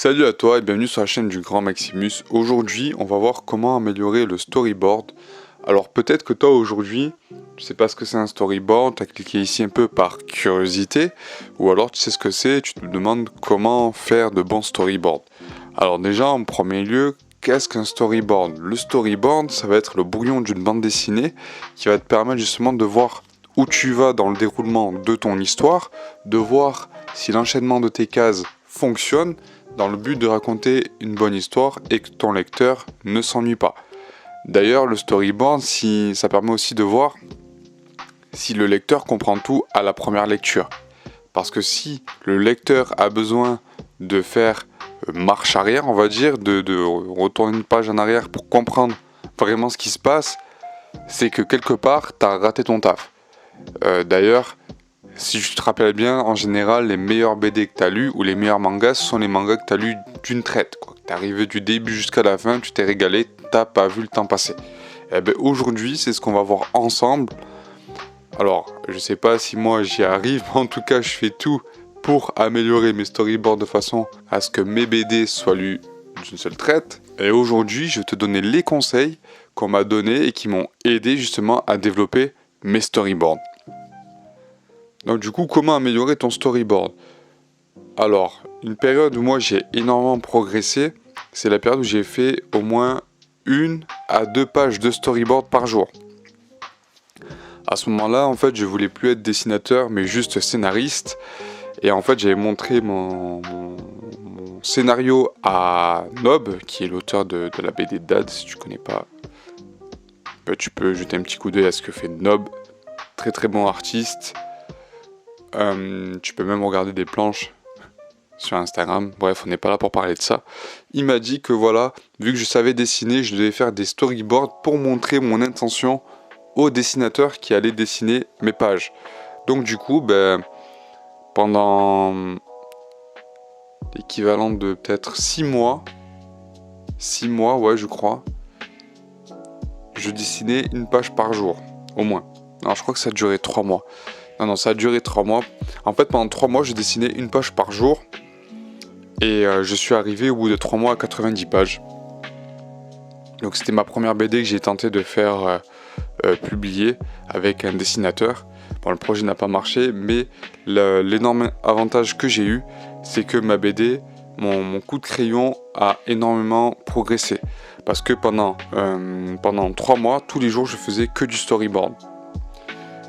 Salut à toi et bienvenue sur la chaîne du Grand Maximus. Aujourd'hui, on va voir comment améliorer le storyboard. Alors peut-être que toi aujourd'hui, tu sais pas ce que c'est un storyboard, tu as cliqué ici un peu par curiosité, ou alors tu sais ce que c'est et tu te demandes comment faire de bons storyboards. Alors déjà, en premier lieu, qu'est-ce qu'un storyboard? Le storyboard, ça va être le brouillon d'une bande dessinée qui va te permettre justement de voir où tu vas dans le déroulement de ton histoire, de voir si l'enchaînement de tes cases fonctionne, dans le but de raconter une bonne histoire et que ton lecteur ne s'ennuie pas. D'ailleurs, le storyboard, ça permet aussi de voir si le lecteur comprend tout à la première lecture. Parce que si le lecteur a besoin de faire marche arrière, on va dire, de retourner une page en arrière pour comprendre vraiment ce qui se passe, c'est que quelque part, tu as raté ton taf. D'ailleurs, si tu te rappelles bien, en général, les meilleurs BD que tu as lus ou les meilleurs mangas, ce sont les mangas que tu as lus d'une traite. Tu es arrivé du début jusqu'à la fin, tu t'es régalé, tu n'as pas vu le temps passer. Et bien aujourd'hui, c'est ce qu'on va voir ensemble. Alors, je sais pas si moi j'y arrive, mais en tout cas, je fais tout pour améliorer mes storyboards de façon à ce que mes BD soient lus d'une seule traite. Et aujourd'hui, je vais te donner les conseils qu'on m'a donnés et qui m'ont aidé justement à développer mes storyboards. Donc du coup, comment améliorer ton storyboard? Alors, une période où moi j'ai énormément progressé, c'est la période où j'ai fait au moins 1 à 2 pages de storyboard par jour. À ce moment-là, en fait, je voulais plus être dessinateur, mais juste scénariste. Et en fait, j'avais montré mon scénario à Nob, qui est l'auteur de la BD Dad. Si tu connais pas, tu peux jeter un petit coup d'œil à ce que fait Nob. Très très bon artiste. Tu peux même regarder des planches sur Instagram. Bref, on n'est pas là pour parler de ça. Il m'a dit que voilà, vu que je savais dessiner, je devais faire des storyboards pour montrer mon intention au dessinateur qui allait dessiner mes pages. Donc du coup, pendant l'équivalent de peut-être 6 mois, ouais je crois, je dessinais une page par jour, au moins. Non, je crois que ça a duré 3 mois. Non, ça a duré 3 mois. En fait, pendant 3 mois, je dessinais une page par jour. Et je suis arrivé au bout de 3 mois à 90 pages. Donc c'était ma première BD que j'ai tenté de faire publier avec un dessinateur. Bon, le projet n'a pas marché, mais l'énorme avantage que j'ai eu, c'est que ma BD, mon coup de crayon a énormément progressé. Parce que pendant 3 mois, tous les jours, je faisais que du storyboard.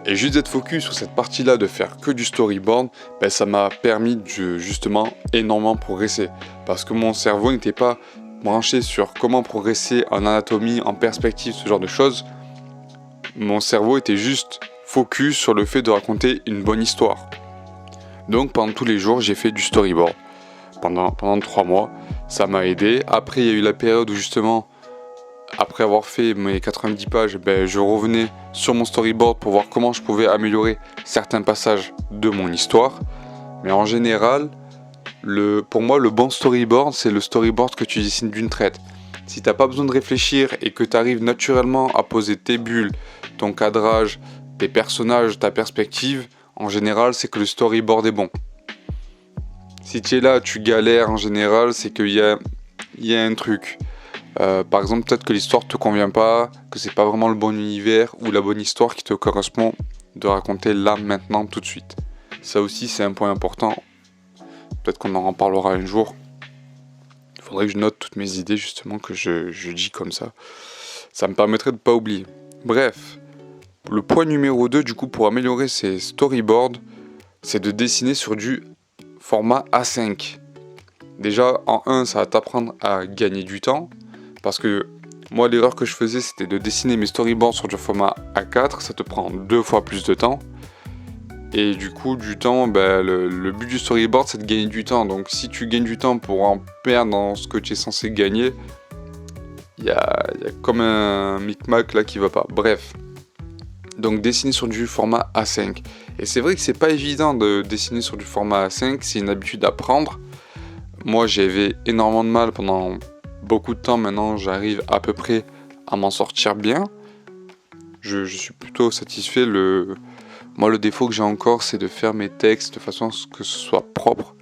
Et juste d'être focus sur cette partie-là, de faire que du storyboard, ça m'a permis de justement énormément progresser. Parce que mon cerveau n'était pas branché sur comment progresser en anatomie, en perspective, ce genre de choses. Mon cerveau était juste focus sur le fait de raconter une bonne histoire. Donc pendant tous les jours, j'ai fait du storyboard. Pendant 3 mois, ça m'a aidé. Après, il y a eu la période où justement, après avoir fait mes 90 pages, je revenais sur mon storyboard pour voir comment je pouvais améliorer certains passages de mon histoire. Mais en général, pour moi, le bon storyboard, c'est le storyboard que tu dessines d'une traite. Si tu n'as pas besoin de réfléchir et que tu arrives naturellement à poser tes bulles, ton cadrage, tes personnages, ta perspective, en général, c'est que le storyboard est bon. Si tu es là, tu galères, en général, c'est qu'il y a un truc. Par exemple, peut-être que l'histoire te convient pas, que c'est pas vraiment le bon univers ou la bonne histoire qui te correspond de raconter là, maintenant, tout de suite. Ça aussi, c'est un point important. Peut-être qu'on en reparlera un jour. Il faudrait que je note toutes mes idées, justement, que je dis comme ça. Ça me permettrait de pas oublier. Bref, le point numéro 2, du coup, pour améliorer ces storyboards, c'est de dessiner sur du format A5. Déjà, en 1, ça va t'apprendre à gagner du temps. Parce que moi, l'erreur que je faisais, c'était de dessiner mes storyboards sur du format A4. Ça te prend 2 fois plus de temps. Et du coup, du temps, le but du storyboard, c'est de gagner du temps. Donc si tu gagnes du temps pour en perdre dans ce que tu es censé gagner, il y a comme un micmac là qui va pas. Bref. Donc dessiner sur du format A5. Et c'est vrai que c'est pas évident de dessiner sur du format A5. C'est une habitude à prendre. Moi, j'avais énormément de mal pendant beaucoup de temps. Maintenant, j'arrive à peu près à m'en sortir bien. Je suis plutôt satisfait. Moi, le défaut que j'ai encore, c'est de faire mes textes de façon à ce que ce soit propre.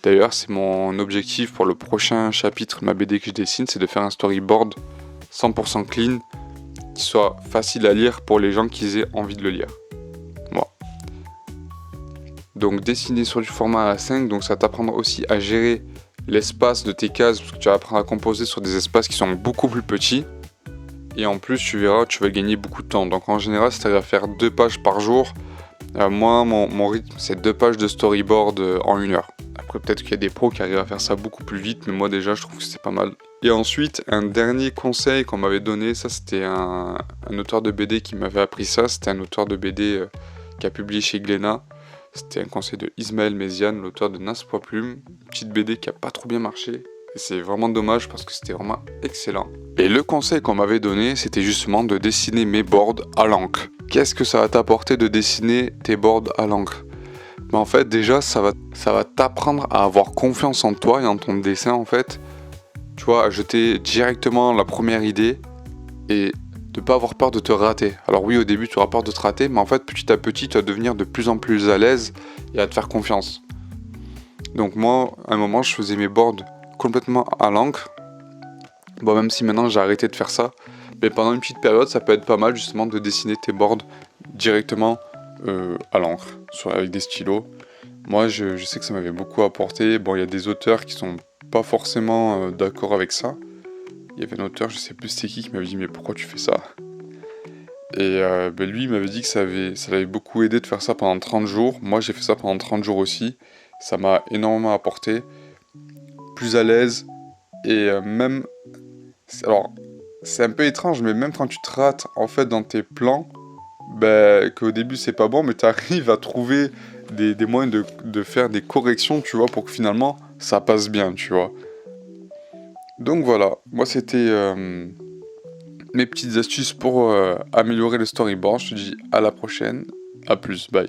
D'ailleurs, c'est mon objectif pour le prochain chapitre de ma BD que je dessine, c'est de faire un storyboard 100% clean, qui soit facile à lire pour les gens qui aient envie de le lire. Voilà. Donc dessiner sur du format A5, donc ça va t'apprendre aussi à gérer l'espace de tes cases, parce que tu vas apprendre à composer sur des espaces qui sont beaucoup plus petits. Et en plus, tu verras, tu vas gagner beaucoup de temps. Donc en général, si tu arrives à faire 2 pages par jour, moi, mon rythme, c'est 2 pages de storyboard en 1 heure. Après, peut-être qu'il y a des pros qui arrivent à faire ça beaucoup plus vite, mais moi déjà, je trouve que c'est pas mal. Et ensuite, un dernier conseil qu'on m'avait donné, ça c'était un auteur de BD qui m'avait appris ça, c'était un auteur de BD qui a publié chez Glénat. C'était un conseil de Ismaël Méziane, l'auteur de Nas Poids Plume, une petite BD qui a pas trop bien marché. Et c'est vraiment dommage parce que c'était vraiment excellent. Et le conseil qu'on m'avait donné, c'était justement de dessiner mes boards à l'encre. Qu'est-ce que ça va t'apporter de dessiner tes boards à l'encre ? Mais en fait, déjà, ça va t'apprendre à avoir confiance en toi et en ton dessin, en fait. Tu vois, à jeter directement la première idée et de pas avoir peur de te rater. Alors oui, au début, tu auras peur de te rater, mais en fait, petit à petit, tu vas devenir de plus en plus à l'aise et à te faire confiance. Donc moi, à un moment, je faisais mes boards complètement à l'encre. Bon, même si maintenant j'ai arrêté de faire ça, mais pendant une petite période, ça peut être pas mal justement de dessiner tes boards directement à l'encre, avec des stylos. Moi, je sais que ça m'avait beaucoup apporté. Bon, il y a des auteurs qui sont pas forcément d'accord avec ça. Il y avait un auteur, je sais plus c'était qui m'avait dit mais pourquoi tu fais ça ? Et lui, il m'avait dit que ça l'avait beaucoup aidé de faire ça pendant 30 jours. Moi, j'ai fait ça pendant 30 jours aussi. Ça m'a énormément apporté. Plus à l'aise. Et même... Alors, c'est un peu étrange, mais même quand tu te rates, en fait, dans tes plans, qu'au début, c'est pas bon, mais tu arrives à trouver des moyens de faire des corrections, tu vois, pour que finalement, ça passe bien, tu vois. Donc voilà, moi, c'était... mes petites astuces pour améliorer le storyboard. Je te dis à la prochaine. À plus, bye.